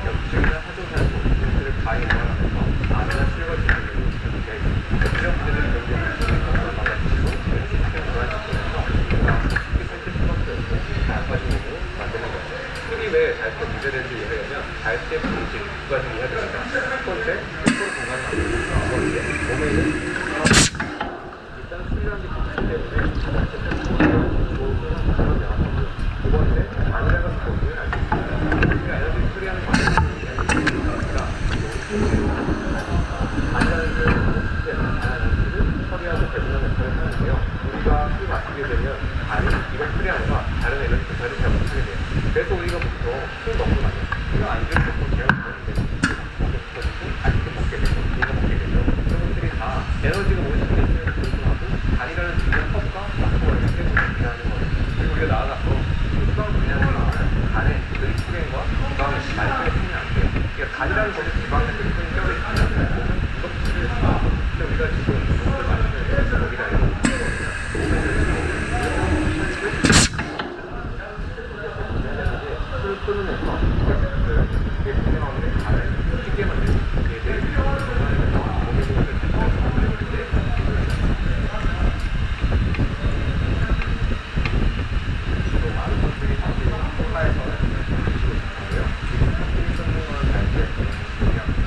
영수증이나 사조사고 이것들을 가입을 하면서 안에다 실거주는 정리가 됩니다. 첫 번째, 스스로 공간을 만들고 두 번째, 몸에는 일단 수리라는 게 좋기 때문에 자체 스스로를 좋은 상태로 명확하고 두 번째, 단일화가 좋은 알수 있습니다. 우리가 에너지를 처리하는 과정이 아니라 단일화는 다양한 에너지를 처리하고 배분하는 역할을 하는데요. 우리가 술 마시게 되면 간이 이걸 처리하느라 다른 에너지 조사를 잘 못하게 돼요. 그래서 우리가 보통 술 먹고 나면 우리가 안주를 먹고 제가 먹는데 먹고 싶어지고 아이스크림 먹게 되고 이거 먹게 되죠. 그런 것들이 다 에너지가 오는 시간에 불구하고 간이라는 중요한 컵과 막고가 이렇게 일하는 거예요. 그리고 우리가 나아가서 수강 분야에서 간에 그리스겐과 지방을 많이 빼면 안 돼요. 그러니까 간이라는 것이 지방에 그리스겐이 껴져 있으면 몸은 이것들을 다 우리가 지금 물을 마시면 거기다 술을 끊으면서 그게 분명하게 간을 쉽게 만드는 얘들 건강에서 몸의 힘을 지키는데 또 많은 분들이 사실 한국에서는 드시고 싶은데요. 커피를 끊는 건 사실 중요합니다.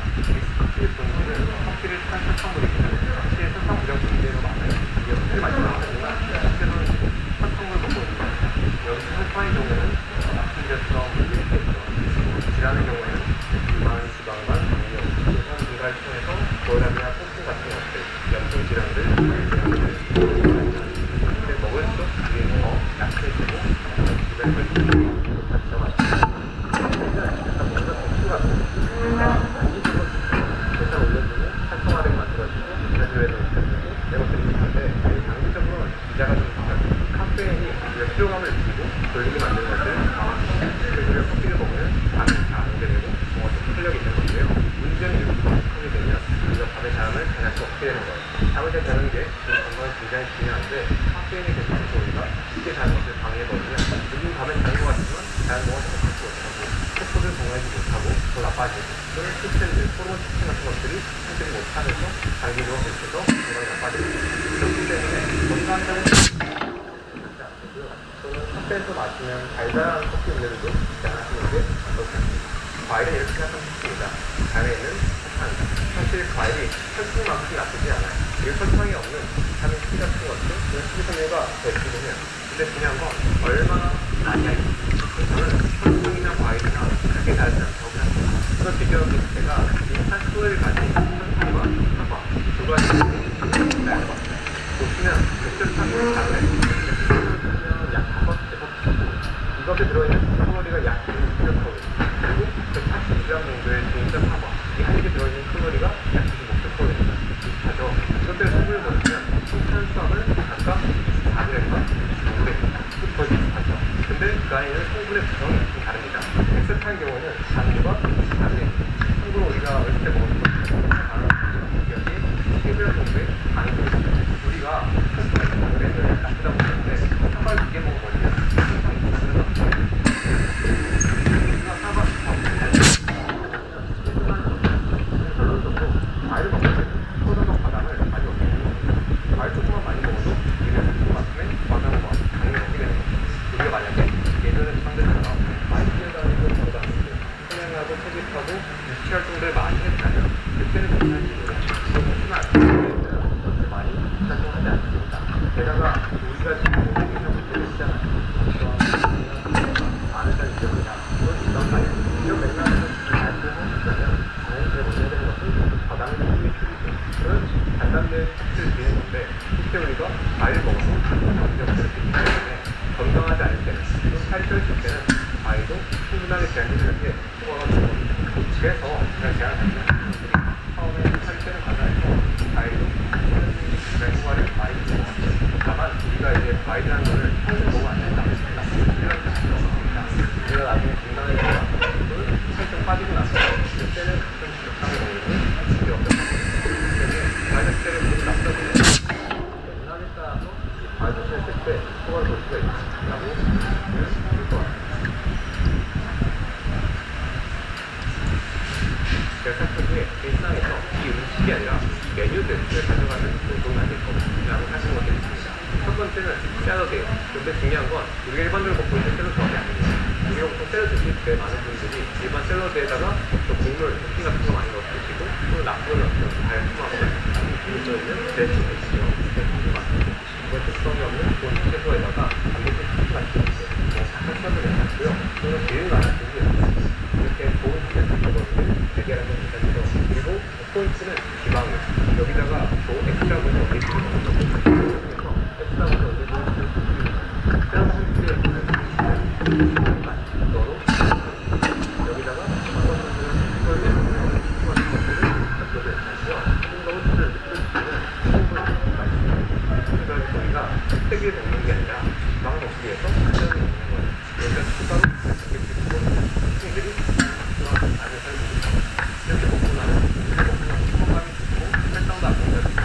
커피의 본질은 커피를 탄 설탕물이기는 커피의 설탕 부정 분재가 많아요. 이게 커피를 마시면 하지만 실제로는 설탕물 먹고 있는 여기 설탕의 경우는 낙수제처럼 질환의 경우에는 비만, 지방간, 당뇨, 요산 증가를 통해서 고혈압이나 통증 같은 것들, 염증 질환들 근데 먹을수록 그게 더 약해지고 주변 활동이 못하죠. 일단 뭔가 독소 같은 단기적으로 대사 올려주고 활성화를 만들어주고 에너지를 높여주고 이런 것들이 있는데 장기적으로 기자가 좀 카페인이 우리가 피로감을 느끼고 졸리게 만드는 것들을 그래서 커피를 먹으면 잠이 잘 안 오게 되고 뭔가 좀 활력이 있는 건데요. 문제는 이렇게 하게 되면 우리가 밤에 잠을 잘 잘 수 없게 되는 거예요. 잠을 잘 자는 게 우리 건강에 굉장히 중요한데 카페인이 계속해서 우리가 쉽게 자는 것을 방해해버리면 요즘 밤에 자는 것 같지만 자는 동안 자꾸 못하고 세포를 동하지 못하고 더 나빠지고 또는 시스템들, 호르몬 시스템 같은 것들이 해결이 못하면서 장기적으로 계속해서 건강이 나빠지고 그렇기 때문에 건강하다는 또는 카페에서 마시면 달달한 커피 음료들도 주장하시는 게 좋습니다. 과일은 이렇게 생각하면 좋습니다. 안에는 설탕이다. 사실 과일이 설탕만큼 나쁘지 않아요. 이 설탕이 없는 비타민 C 같은 것들, 식이섬유가 더 있기는 해요. 근데 중요한 건 얼마나 많이 알겠습니다. 저는 설탕이나 과일이나 크게 다르지 않다고 생각합니다. 그래서 비교했을 때가 비슷한 수를 가진 설탕과 사과 두 가지를 나눠봤어요. 보시면 백설탕이 다르네요. 약 5배, 6배 들어있는 칼로리가 약 26kcal 그리고 180g 정도의 중성 사과 이 한 입에 들어있는 칼로리가 약 25kcal입니다. 비슷하죠? 이것들의 성분을 보시면 탄수화물 각각 24g과 25g입니다. 거의 비슷하죠? 근데 그 안에는 성분의 구성이 좀 다릅니다. 백설탕의 경우는 당류가 24g입니다. 참고로 우리가 어렸을 때 먹었던 여기에 10g 정도의 당이 들어있습니다. 우리가 탄수화물 당류를 나쁘다고 했는데 사과를 2개 먹어버리면 상당히 비싸서 과일을 먹을 때 소금과 바당을 많이 먹게 되는 겁니다. 과일 조금만 많이 먹어도 이를 소금만큼의 바당과 당을 먹게 되는 겁니다. 우리가 만약에 예전의 상대처럼 많이 뛰어다니고 걸어다니고 선행하고 채집하고 유치활동들을 많이 했다면 그때는 괜찮지만 그렇지만 그렇게 많이 활동하지 않습니다. 게다가 우리가 지금 몸에 있는 문제를 있잖아요. 많은 사람이 있거든요. 그건 이런 이런 맥락에서 잘 보고 있다면 당연히 제일 먼저 해야 되는 것은 바닥을 힘이 줄이고 그런 단단된 스트를 드리는 건데 실제 우리가 과일을 먹어도 장기적으로 이렇게 때문에 건강하지 않을 때는 또 살이 쪄있을 때는 과일도 충분하게 제한되는 게 소화가 되는 겁니다. 그래서 제가 제안하는 처음에 살이 찌는 과정에서 과일도 굉장히 소화를 많이 되는 것 같아요. 다만 우리가 이제 과일이라는 거를 평생 먹으면 안 된다. 우리가 나중에 건강해서 살짝 빠지고 나서 그때는 가끔 적당히 먹는 그게 어떻습니까? 때문에 과일 자체를 모두 나쁘다고 해요. 문화에 따라서 과일 자체를 쓸 때 소화를 볼 수가 있다고 보면 좋을 것 같아요. 제가 생각하기에 일상에서 이 음식이 아니라 이 메뉴들을 가져가는 도움이 안 될 거라고 하시는 것들이 있습니다. 첫 번째는 샐러드예요. 근데 중요한 건 우리가 일반적으로 먹고 있는 샐러드 조합이 아닙니다. 이거 보통 샐러드 드실 때 많은 분들이 일반 샐러드에다가 또 국물, 드essing 같은 거 많이 넣어 드시고 또 나쁜 어떤 달콤하거나 기름져 있는 드레싱이 있어요. 드레싱이 많고 이건 독성이 없는 좋은 채소에다가 단백질 스프 같은 거 있어요. 약간 써도 괜찮고요. 또는 기름 많은 분들이 이렇게 좋은 단백질 버거를 달걀하면 괜찮죠. 그리고 포인트는 지방이에요. 여기다가 좋은 엑스트라본을 올리고 그래서 엑스트라본을 올리고 샐러드 한 개를 넣어 여기다가 세게 먹는 게 아니라 지방을 먹기 위해서 간장을 먹는 거예요. 여기가 추가로 단백질 부분은 학생들이 안에 살고 이렇게 먹고 나면 소감이 좋고 혈당도 안 올라지고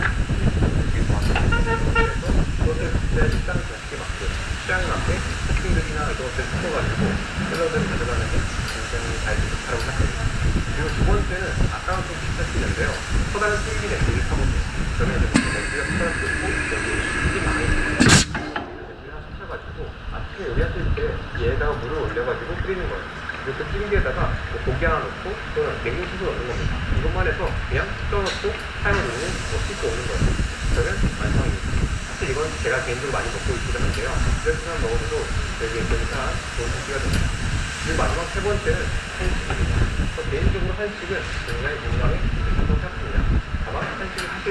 이게 좋아합니다. 그래서 그것을 각자의 식단을 맛있게 맞고 취향에 맞게 토핑들이나 이것을 섞어가지고 샐러드를 가져가는 게 굉장히 잘 좋다고 생각합니다. 그리고 두 번째는 아까랑 좀 비슷하시는데요. 커다란 튀김기 냄비를 사보세요. 저는 이제 냄비가 커다란 게 있고 여기 튀김 많이 가지고 아침에 요리하실 때 얘에다가 물을 올려가지고 끓이는 거예요. 이렇게 튀김기에다가 고기 하나 넣고 또는 냉동식을 넣는 겁니다. 이것만 해서 그냥 쪄놓고 타임을 누르고 씻고 오는 거예요. 저는 완성입니다. 사실 이건 제가 개인적으로 많이 먹고 있기도 한데요. 그래서 먹어도 되게 괜찮은 좋은 식기가 됩니다. 그리고 마지막 세 번째는 한식입니다. 개인적으로 한식은 굉장히 건강에 좋다고 생각합니다. 다만 한식을 하실